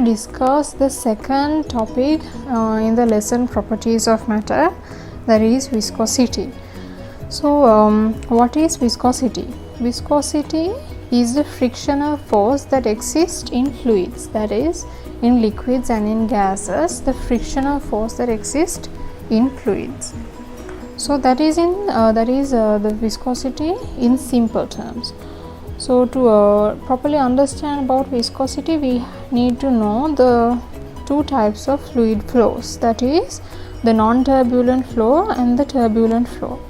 discuss the second topic in the lesson properties of matter, that is viscosity. So what is viscosity? Viscosity is the frictional force that exists in fluids, that is in liquids and in gases, the frictional force that exists in fluids. So that is the viscosity in simple terms. So to properly understand about viscosity, we need to know the two types of fluid flows, that is the non-turbulent flow and the turbulent flow.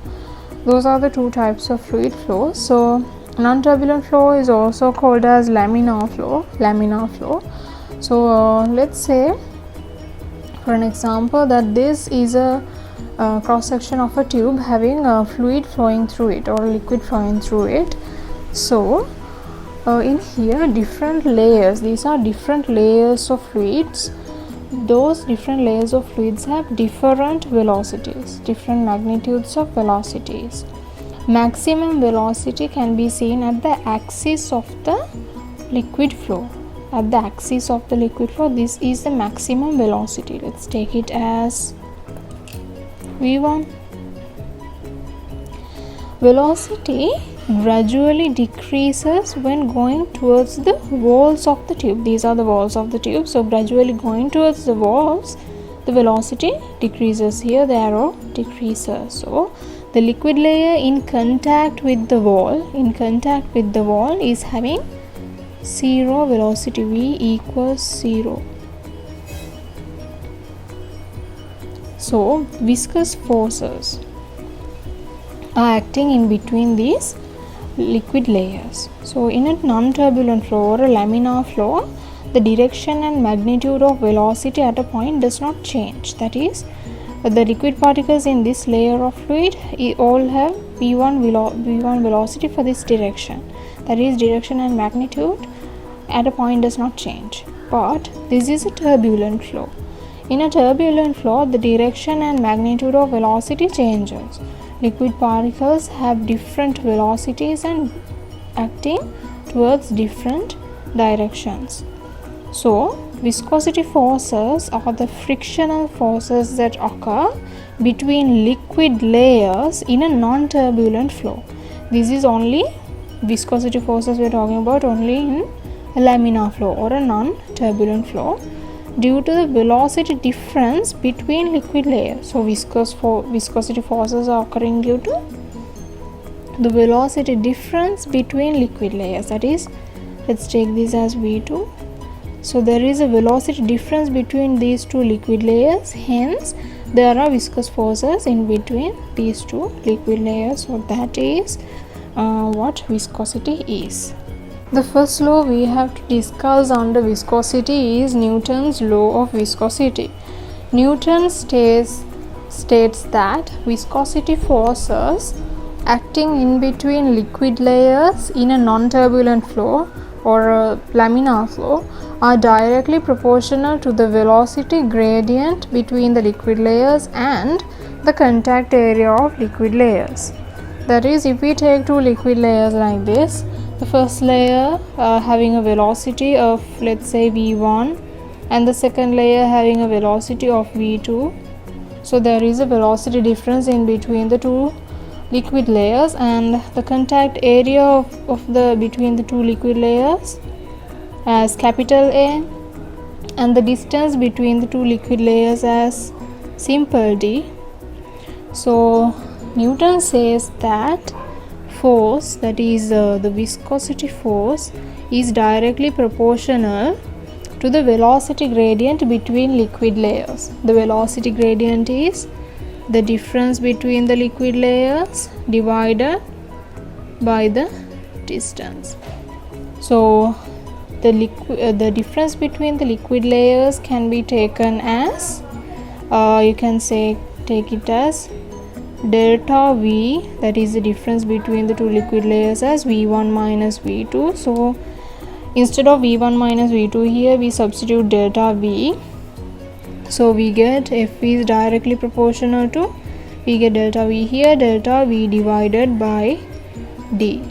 Those are the two types of fluid flows. So non-turbulent flow is also called as laminar flow. So let's say, for an example, that this is a cross section of a tube having a fluid flowing through it or liquid flowing through it. So in here, different layers, these are different layers of fluids. Those different layers of fluids have different velocities, different magnitudes of velocities. Maximum velocity can be seen at the axis of the liquid flow. At the axis of the liquid flow, this is the maximum velocity. Let's take it as V1. Velocity gradually decreases when going towards the walls of the tube. These are the walls of the tube. So gradually going towards the walls, the velocity decreases. Here the arrow decreases. So the liquid layer in contact with the wall, is having zero velocity. V equals 0. So viscous forces are acting in between these liquid layers. So in a non-turbulent flow or a laminar flow, the direction and magnitude of velocity at a point does not change. That is, the liquid particles in this layer of fluid all have v1 velocity for this direction. That is, direction and magnitude at a point does not change. But this is a turbulent flow. In a turbulent flow, the direction and magnitude of velocity changes. Liquid particles have different velocities and acting towards different directions. So viscosity forces are the frictional forces that occur between liquid layers in a non-turbulent flow. This is only viscosity forces we are talking about only in a laminar flow or a non-turbulent flow, due to the velocity difference between liquid layers. So viscosity forces are occurring due to the velocity difference between liquid layers. That is, let's take this as V2. So there is a velocity difference between these two liquid layers, hence there are viscous forces in between these two liquid layers. So that is what viscosity is. The first law we have to discuss under viscosity is Newton's law of viscosity. Newton states that viscosity forces acting in between liquid layers in a non-turbulent flow or a laminar flow are directly proportional to the velocity gradient between the liquid layers and the contact area of liquid layers. That is, if we take two liquid layers like this, the first layer having a velocity of, let's say, v1, and the second layer having a velocity of v2. So there is a velocity difference in between the two liquid layers, and the contact area of the between the two liquid layers as capital A, and the distance between the two liquid layers as simple d. So Newton says that force, that is the viscosity force, is directly proportional to the velocity gradient between liquid layers. The velocity gradient is the difference between the liquid layers divided by the distance. So the difference between the liquid layers can be taken as you can say take it as delta V, that is the difference between the two liquid layers, as V1 minus V2. So instead of V1 minus V2 here we substitute delta V. So we get F is directly proportional to, we get delta V here, delta V divided by D.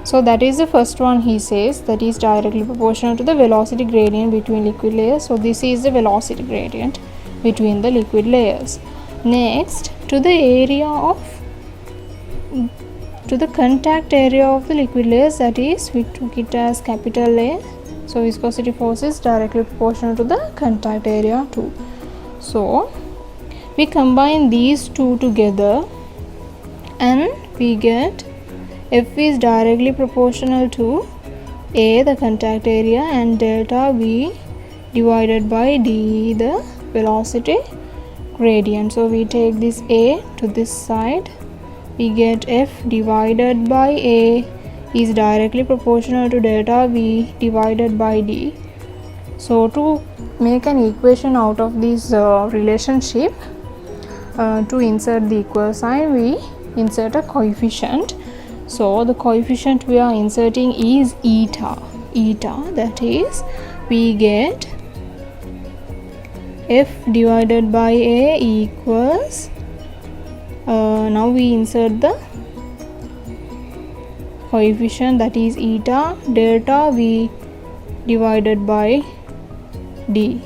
So that is the first one he says, that is directly proportional to the velocity gradient between liquid layers. So this is the velocity gradient between the liquid layers. Next, to the contact area of the liquid layers, that is we took it as capital A. So viscosity force is directly proportional to the contact area too. So we combine these two together and we get F is directly proportional to A, the contact area, and delta V divided by D, the velocity gradient. So we take this A to this side, we get F divided by A is directly proportional to delta V divided by D. So to make an equation out of this relationship, to insert the equal sign, we insert a coefficient. So the coefficient we are inserting is eta, that is we get F divided by A equals, now we insert the coefficient, that is eta delta V divided by D.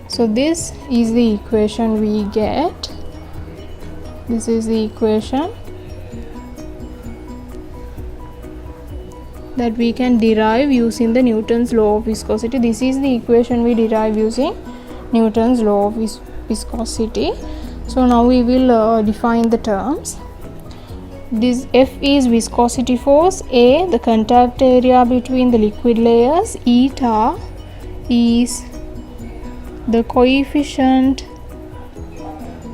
So this is the equation we get. This is the equation that we can derive using the Newton's law of viscosity. This is the equation we derive using Newton's law of viscosity. So now we will define the terms. This F is viscosity force, A the contact area between the liquid layers, eta is the coefficient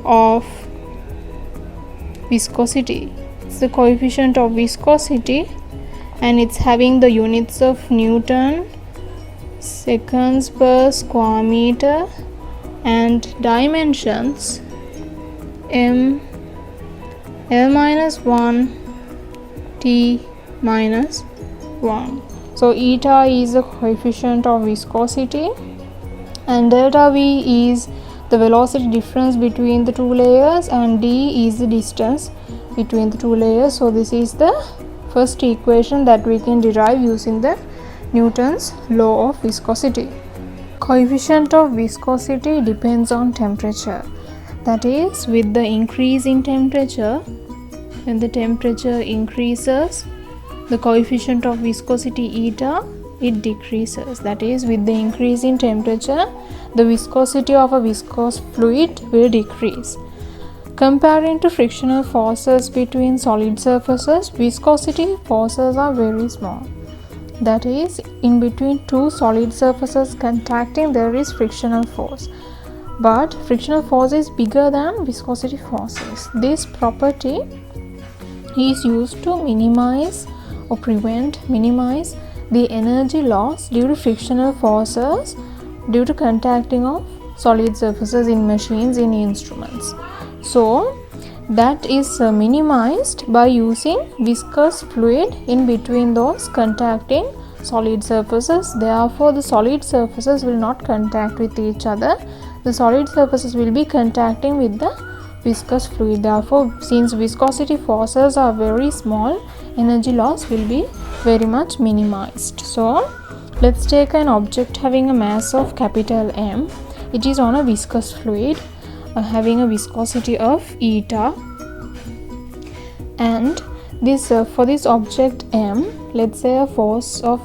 of viscosity. It's the coefficient of viscosity and it's having the units of Newton, seconds per square meter, and dimensions m L minus 1 T minus 1. So eta is the coefficient of viscosity and delta V is the velocity difference between the two layers and D is the distance between the two layers. So this is the first equation that we can derive using the Newton's law of viscosity. Coefficient of viscosity depends on temperature. That is, with the increase in temperature, when the temperature increases, the coefficient of viscosity eta, it decreases. That is, with the increase in temperature, the viscosity of a viscous fluid will decrease. Comparing to frictional forces between solid surfaces, viscosity forces are very small. That is, in between two solid surfaces contacting, there is frictional force. But frictional force is bigger than viscosity forces. This property is used to minimize the energy loss due to frictional forces due to contacting of solid surfaces in machines, in instruments. So that is minimized by using viscous fluid in between those contacting solid surfaces. Therefore the solid surfaces will not contact with each other. The solid surfaces will be contacting with the viscous fluid. Therefore, since viscosity forces are very small, energy loss will be very much minimized. So let's take an object having a mass of capital M. It is on a viscous fluid having a viscosity of eta, and this for this object M, let's say a force of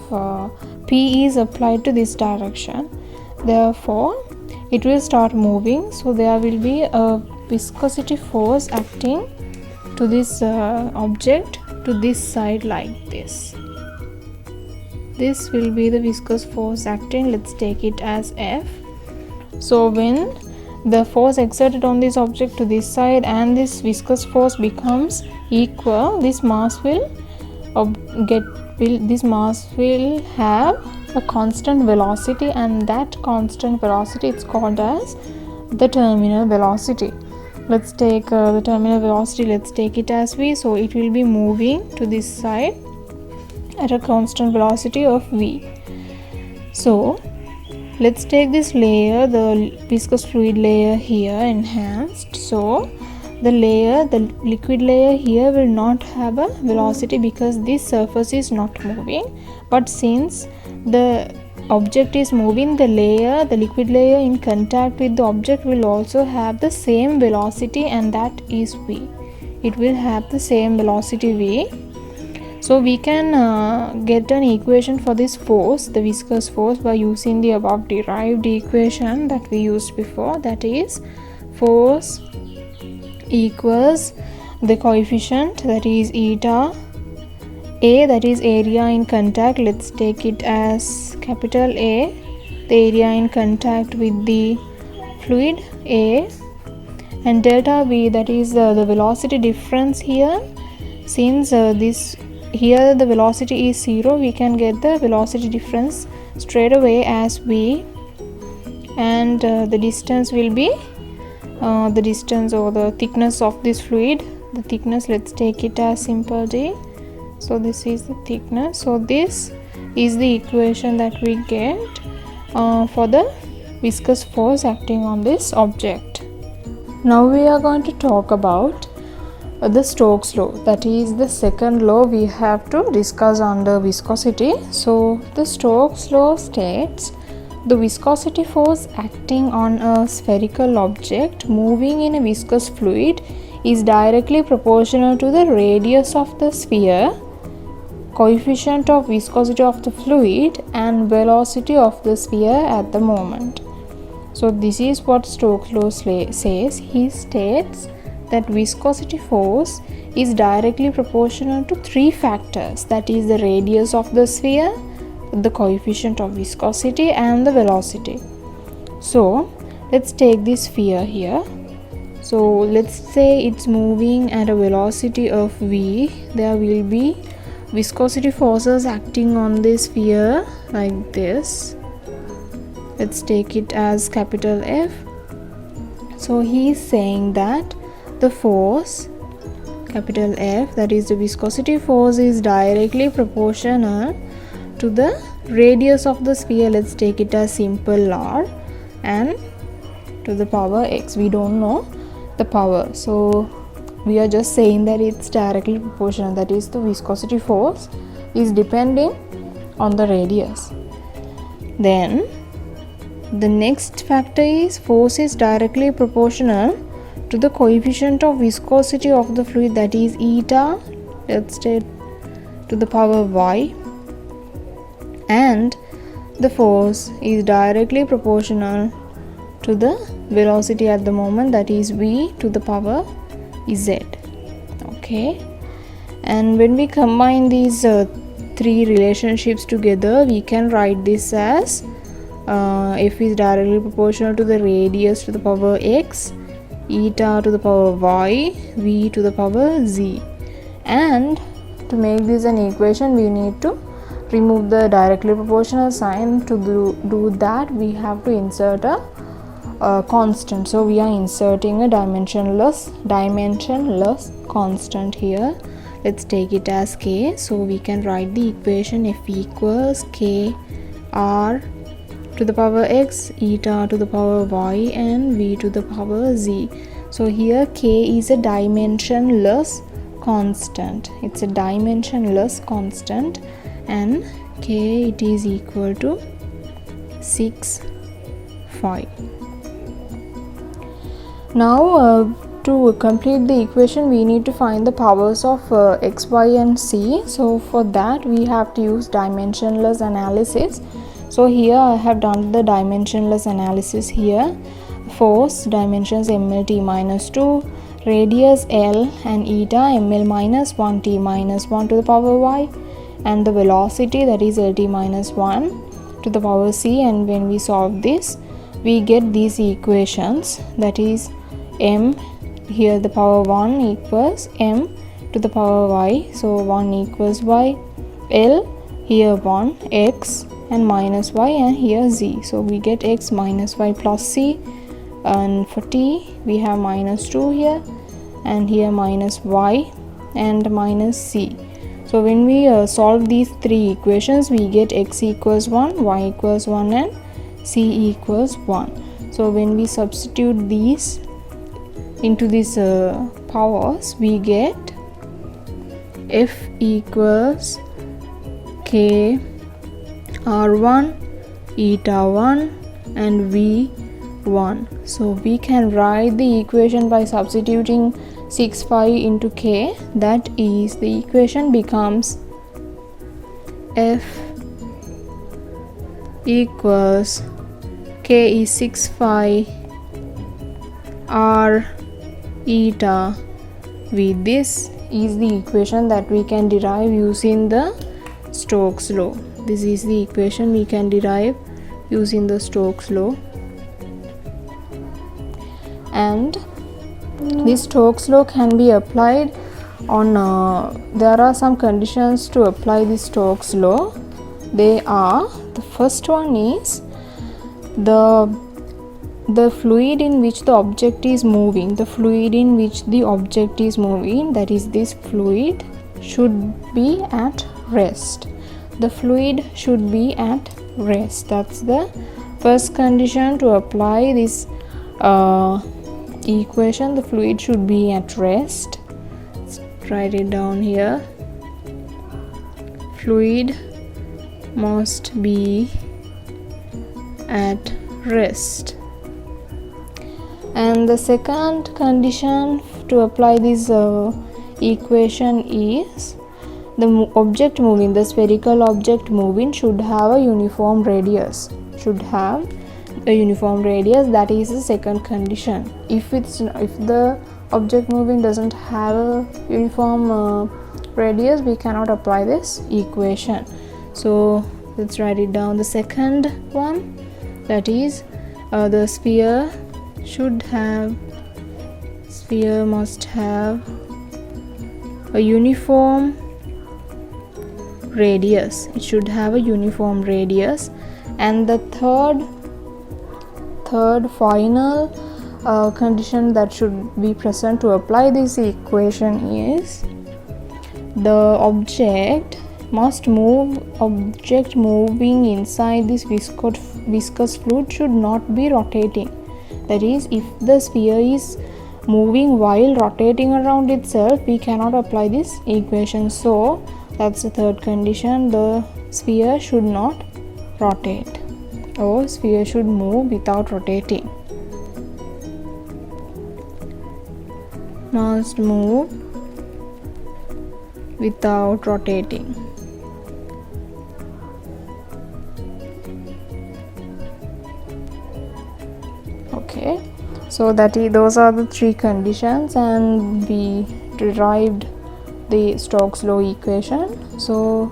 P is applied to this direction. Therefore it will start moving, so there will be a viscosity force acting to this object to this side like this. This will be the viscous force acting. Let's take it as F. So when the force exerted on this object to this side and this viscous force becomes equal, this mass will have a constant velocity, and that constant velocity is called as the terminal velocity. Let's take the terminal velocity, let's take it as V. So it will be moving to this side at a constant velocity of V. So let's take this layer, the viscous fluid layer here enhanced. So the liquid layer here will not have a velocity because this surface is not moving, but since the object is moving, the liquid layer in contact with the object will also have the same velocity, and that is v. It will have the same velocity v. So we can get an equation for this force, the viscous force, by using the above derived equation that we used before. That is, force equals the coefficient, that is eta, A, that is area in contact, let's take it as capital A, the area in contact with the fluid A, and delta V, that is the velocity difference here. Since here the velocity is 0, we can get the velocity difference straight away as V, and the distance will be the distance or the thickness of this fluid. The thickness, let's take it as simple d. So this is the thickness. So this is the equation that we get for the viscous force acting on this object. Now we are going to talk about the Stokes law, that is the second law we have to discuss under viscosity. So the Stokes law states the viscosity force acting on a spherical object moving in a viscous fluid is directly proportional to the radius of the sphere, coefficient of viscosity of the fluid, and velocity of the sphere at the moment. So this is what Stokes law says. He states that viscosity force is directly proportional to three factors, that is the radius of the sphere, the coefficient of viscosity, and the velocity. So let's take this sphere here. So let's say it's moving at a velocity of v. There will be viscosity forces acting on this sphere like this. Let's take it as capital F. So he is saying that the force, capital F, that is the viscosity force, is directly proportional to the radius of the sphere. Let's take it as simple r, and to the power x. We don't know the power, so we are just saying that it's directly proportional, that is the viscosity force is depending on the radius. Then the next factor is force is directly proportional to the coefficient of viscosity of the fluid, that is eta, let's take to the power y, and the force is directly proportional to the velocity at the moment, that is v to the power z. Okay, and when we combine these three relationships together, we can write this as f is directly proportional to the radius to the power x, eta to the power y, v to the power z. And to make this an equation, we need to remove the directly proportional sign. To do that, we have to insert a constant. So we are inserting a dimensionless constant here. Let's take it as k. So we can write the equation f equals k r to the power x, eta to the power y, and v to the power z. So here k is a dimensionless constant. It's a dimensionless constant, and k, it is equal to 6, 5. Now to complete the equation, we need to find the powers of x, y, and c. So for that, we have to use dimensionless analysis. So here I have done the dimensionless analysis here. Force dimensions ml t minus 2, radius L and eta ml minus 1 t minus 1 to the power y, and the velocity, that is Lt minus 1 to the power c. And when we solve this, we get these equations, that is m, here the power 1 equals m to the power y, so 1 equals y, L here 1, x and minus y, and here z. So we get x minus y plus c, and for t we have minus 2 here, and here minus y and minus c. So when we solve these three equations, we get x equals 1, y equals 1, and c equals 1. So when we substitute these into these powers, we get F equals K R1 eta 1 and V1. So we can write the equation by substituting 6 phi into K. That is, the equation becomes F equals K is 6 phi R eta V. This is the equation that we can derive using the Stokes law. This is the equation we can derive using the Stokes law. And this Stokes law can be applied on there are some conditions to apply this Stokes law. They are, the first one is the fluid in which the object is moving, that is, this fluid should be at rest. That's the first condition to apply this equation. The fluid should be at rest. Let's write it down here. Fluid must be at rest. And the second condition to apply this equation is the object moving, the spherical object moving, should have a uniform radius. That is the second condition. If the object moving doesn't have a uniform radius, we cannot apply this equation. So let's write it down. The second one, that is, the sphere must have a uniform radius. It should have a uniform radius. And the third final condition that should be present to apply this equation is the object moving inside this viscous fluid should not be rotating. That is, if the sphere is moving while rotating around itself, we cannot apply this equation. So that's the third condition. The sphere should not rotate, or sphere should move without rotating. Must move without rotating. Okay, so those are the three conditions, and we derived the Stokes law equation. So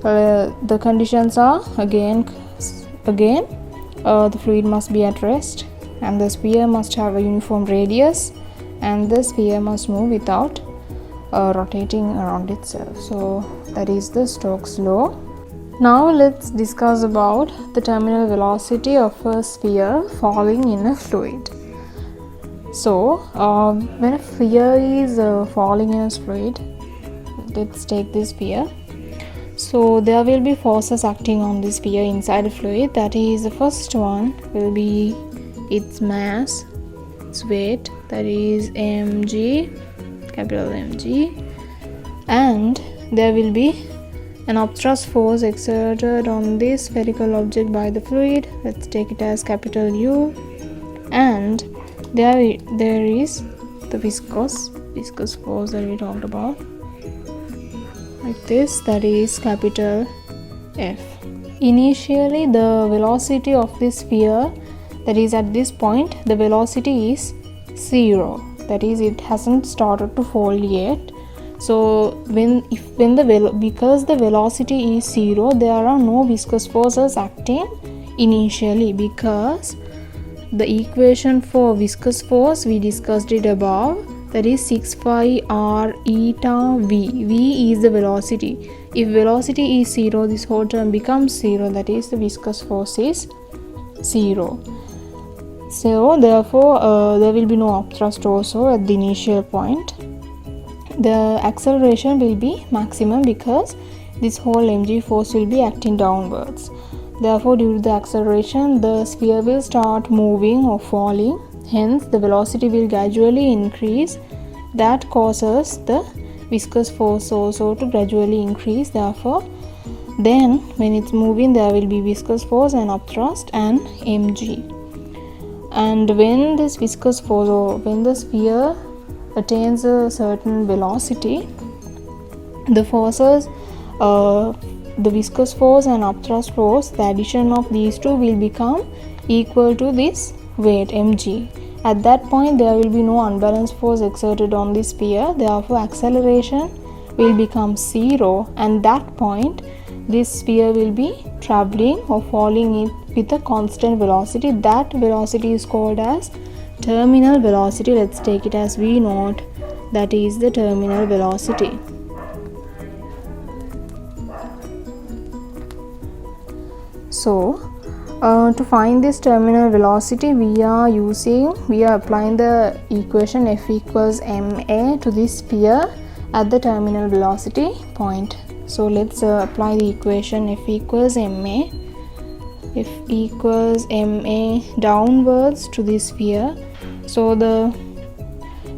the conditions are again the fluid must be at rest, and the sphere must have a uniform radius, and the sphere must move without rotating around itself. So that is the Stokes law. Now let's discuss about the terminal velocity of a sphere falling in a fluid. So when a sphere is falling in a fluid, let's take this sphere. So there will be forces acting on this sphere inside a fluid. That is, the first one will be its mass, its weight, that is mg, capital MG, and there will be an upthrust force exerted on this spherical object by the fluid. Let's take it as capital U. And there is the viscous force that we talked about, like this, that is capital F. Initially, the velocity of this sphere, that is at this point, the velocity is 0. That is, it hasn't started to fall yet. So because the velocity is 0, there are no viscous forces acting initially, because the equation for viscous force, we discussed it above, that is 6 phi r eta v. V is the velocity. If velocity is 0, this whole term becomes 0, that is, the viscous force is 0. So therefore there will be no upthrust also at the initial point. The acceleration will be maximum because this whole mg force will be acting downwards. Therefore, due to the acceleration, the sphere will start moving or falling hence the velocity will gradually increase. That causes the viscous force also to gradually increase. Therefore, then when it's moving, there will be viscous force and upthrust and mg. And when this viscous force, or when the sphere attains a certain velocity, the forces, the viscous force and upthrust force, the addition of these two will become equal to this weight mg. At that point, there will be no unbalanced force exerted on the sphere. Therefore, acceleration will become 0, and that point this sphere will be traveling or falling with a constant velocity. That velocity is called as terminal velocity. Let's take it as v naught. That is the terminal velocity. So to find this terminal velocity, we are applying the equation F equals ma to this sphere at the terminal velocity point. So let's apply the equation F equals ma. F equals ma downwards to this sphere. So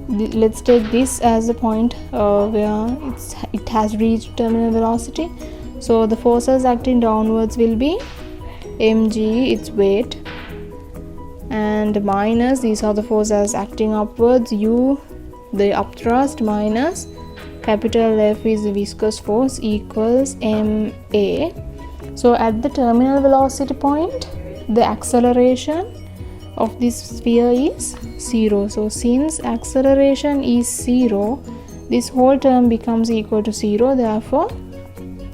let's take this as the point where it has reached terminal velocity. So the forces acting downwards will be mg, its weight, and minus, these are the forces acting upwards, u, the upthrust, minus capital F is the viscous force, equals ma. So at the terminal velocity point, the acceleration of this sphere is 0. So since acceleration is 0, this whole term becomes equal to 0. Therefore,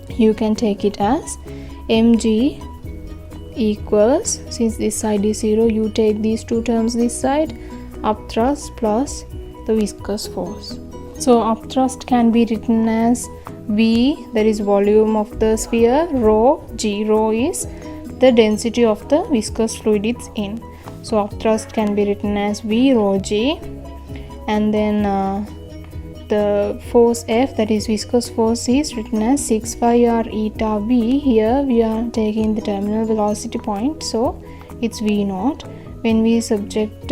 you can take it as mg equals, since this side is 0, you take these two terms this side, upthrust plus the viscous force. So upthrust can be written as v, that is volume of the sphere, rho g. Rho is the density of the viscous fluid it's in. So upthrust can be written as v rho g, and then the force F, that is viscous force, is written as 6 pi r eta v. Here we are taking the terminal velocity point, so it's v naught. When we subject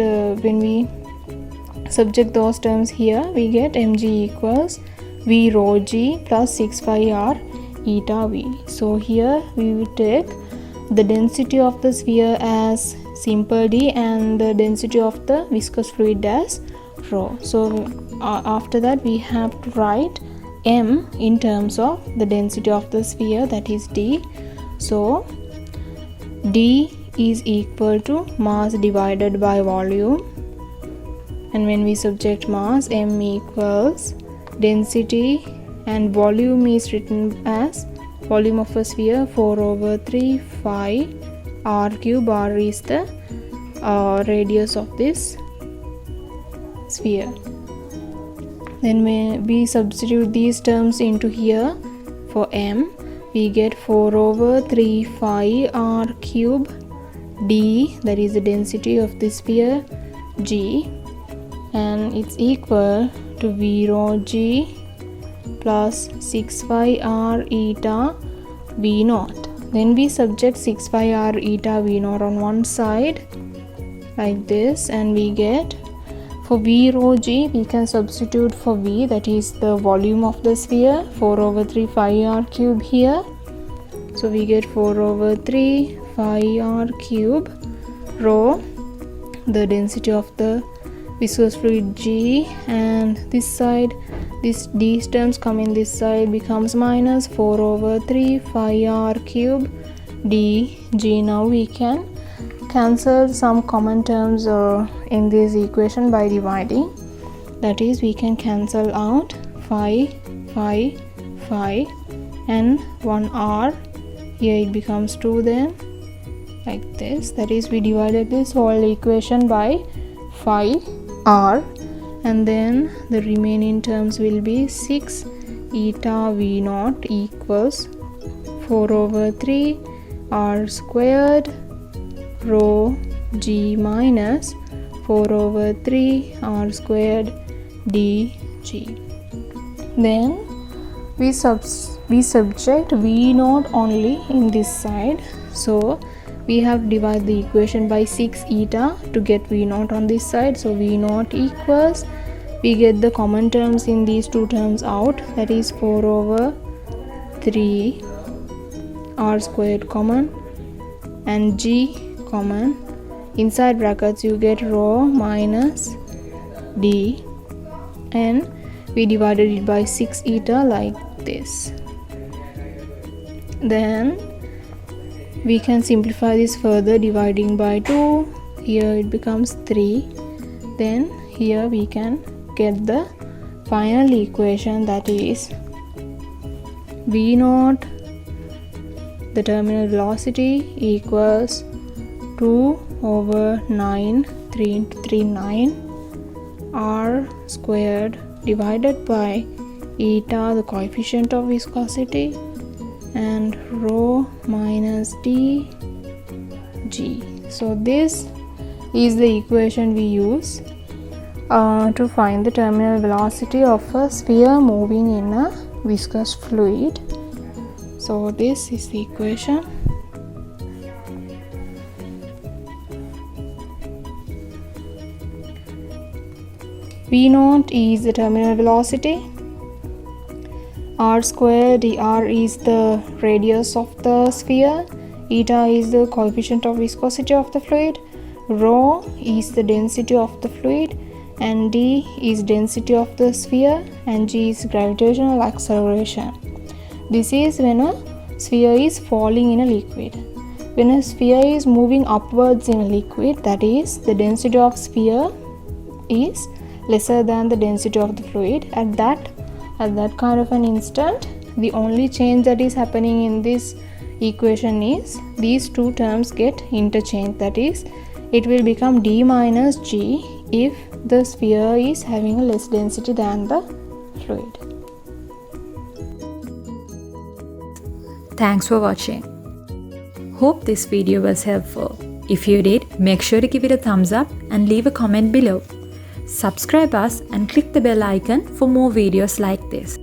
those terms here, we get mg equals v rho g plus 6 pi r eta v. So here we will take the density of the sphere as simple d and the density of the viscous fluid as rho. So after that, we have to write m in terms of the density of the sphere, that is d. So d is equal to mass divided by volume, and when we subject mass, m equals density, and volume is written as volume of a sphere 4/3 phi r cube. R is the radius of this sphere. Then we substitute these terms into here. For m, we get 4/3 phi r cube d, that is the density of the sphere, g, and it's equal to v rho g plus 6 phi r eta v naught. Then we subject 6 pi r eta v naught on one side like this, and we get, for v rho g, we can substitute for v, that is the volume of the sphere, 4/3 phi r cube here. So we get 4/3 phi r cube, rho, the density of the viscous fluid g, and this side, these terms come in this side, becomes minus 4/3 phi r cube d g. Now we can cancel some common terms in this equation by dividing. That is, we can cancel out phi, and 1 r. Here it becomes 2 then, like this. That is, we divided this whole equation by phi r, and then the remaining terms will be 6 eta v naught equals 4/3 r squared rho g minus 4/3 r squared dg. Then we subject v naught only in this side. So we have divided the equation by 6 eta to get V naught on this side. So V naught equals, we get the common terms in these two terms out, that is 4 over 3 r squared common and g common. Inside brackets you get rho minus d, and we divided it by 6 eta like this. Then we can simplify this further, dividing by 2. Here it becomes 3. Then here we can get the final equation, that is V naught, the terminal velocity, equals 2 over 9, 3 into 3 9, r squared divided by eta, the coefficient of viscosity, and rho minus d g. So this is the equation we use to find the terminal velocity of a sphere moving in a viscous fluid. So this is the equation. V naught is the terminal velocity, r squared, r is the radius of the sphere, eta is the coefficient of viscosity of the fluid, rho is the density of the fluid, and d is density of the sphere, and g is gravitational acceleration. This is when a sphere is falling in a liquid. When a sphere is moving upwards in a liquid, that is, the density of sphere is lesser than the density of the fluid. At that kind of an instant, the only change that is happening in this equation is these two terms get interchanged, that is, it will become d minus g if the sphere is having a less density than the fluid. Thanks for watching. Hope this video was helpful. If you did, make sure to give it a thumbs up and leave a comment below. Subscribe us and click the bell icon for more videos like this.